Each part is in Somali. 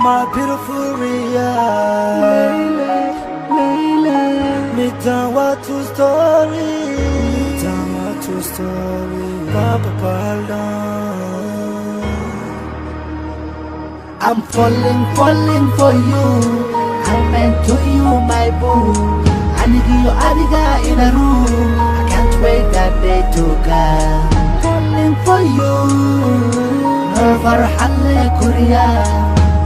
my beautiful RIYAAQ. Me down what to story. Papa pardon. I'm falling for you. I'm meant to you, my boo. I need you, adiga in a room. I can't wait that day to come. Falling for you. Never halle Korea.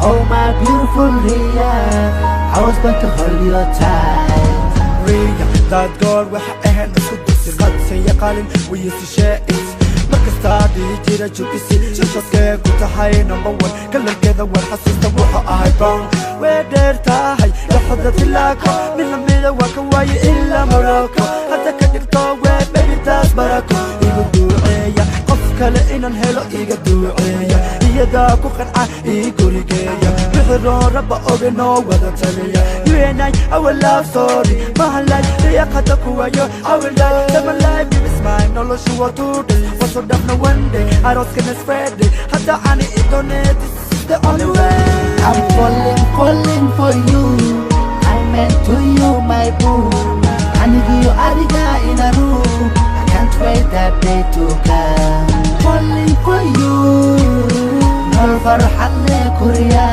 Oh my beautiful RIYAAQ. I was going to hold your tight. RIYAAQ that girl waxa ahayn isku dugsi qad say qalin wiyisheeys markastaadi jira jubisi shaqadkee ku tahay number 1 kalarkeeda war xasuusta waxa ahay baan weedheer tahay laxda tilaako min lamida waa ka waaye ila Morocco hadda ka dhigto wee baby taas barako igu duuceeya qof kale inaan helo iga duuceeya iyada ku qanca ii gurigeeya bixiroo rabba ogeno wada taliya you and I our love story my life RIYAAQ kuwayo I will die live my life give me smile noloshu waa today what's so damn no one day I don't gonna spread it hadda ani idonate this is the only way I'm falling for you. I'm meant to you, my boo. I need you, adiga in a room. I can't wait that day to come. Falling for you. Never halle Korea.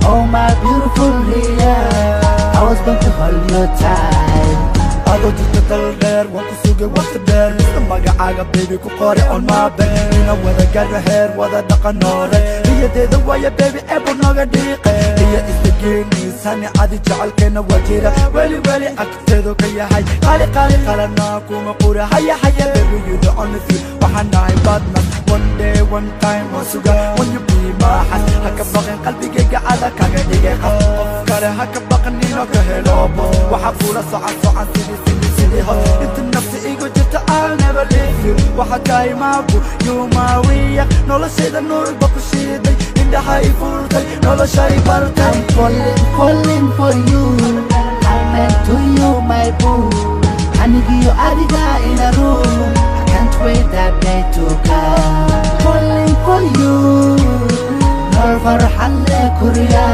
Oh my beautiful RIYAAQ. I was going to hold your tight. adoo jirta dal dheer waan ku sugay waqti dheer isla magacaaga baby ku qore on my bed ina wada gaadha heer wada dhaqan noole riyadeeda waaya baby eebo nooga dhiiqe iyo isdageeniisani cadi jecelkeena waa jira weli agteedu ka yahay qaali qalanaa kuma qura haya baby you the only thing waxaan nahay badnas one day one time waan suga when you be my heart haka baqin qalbigayga cada kaga dhigay qof kale haka baqin inoo ka helo waxa kula socan sidii hot inta nafsi igu jirta I'll never leave you waxa tahay maabu you my RIYAAQ noloshayda nuur ba ku shiiday indhahay furtay noloshay bartay I'm falling for you. I'm meant to you, my boo. I need you, adiga in a room. I can't wait that day to come. Falling for you. Never halle Korea.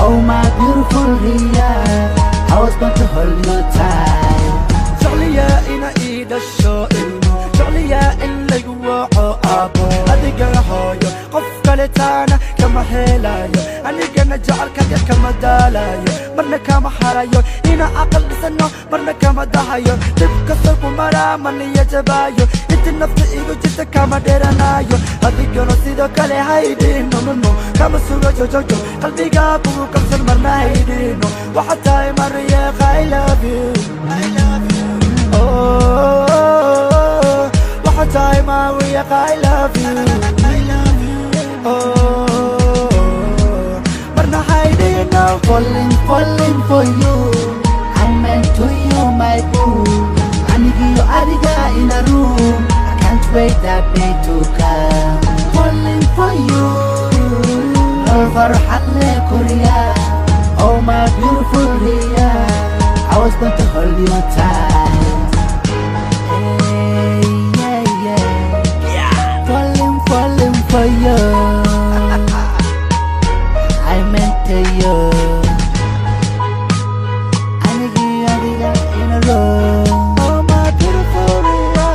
Oh my beautiful RIYAAQ. I was going to hold you tight. jecliya ina ii dhasho ilmo jecliya in lagu waco aabo adiga hooyo qof kale taana kama helayo anigana jecelkaga kama daalayo marna kama harayo ina aqal dhisano marna kama dahayo dib kasta ku maraa maniya jabaayo inta nafta igu jirta kama dheeranayo adigana sidoo kale haydhino no kama sugo jojojo qalbiga bugu kabsan marna haydhino waxa tahay ma RIYAAQ I love you oh waxa tahay ma RIYAAQ I love you oh marna haydhino Falling for you. I'm meant to you, my boo. I need you, adiga in a room. I can't wait that day to come. Falling for you. Never halle Korea. Oh my beautiful RIYAAQ. I was going to hold you tight. Hey, yeah. Falling for you. I meant to you. I need you, adiga in a room. oh my beautiful RIYAAQ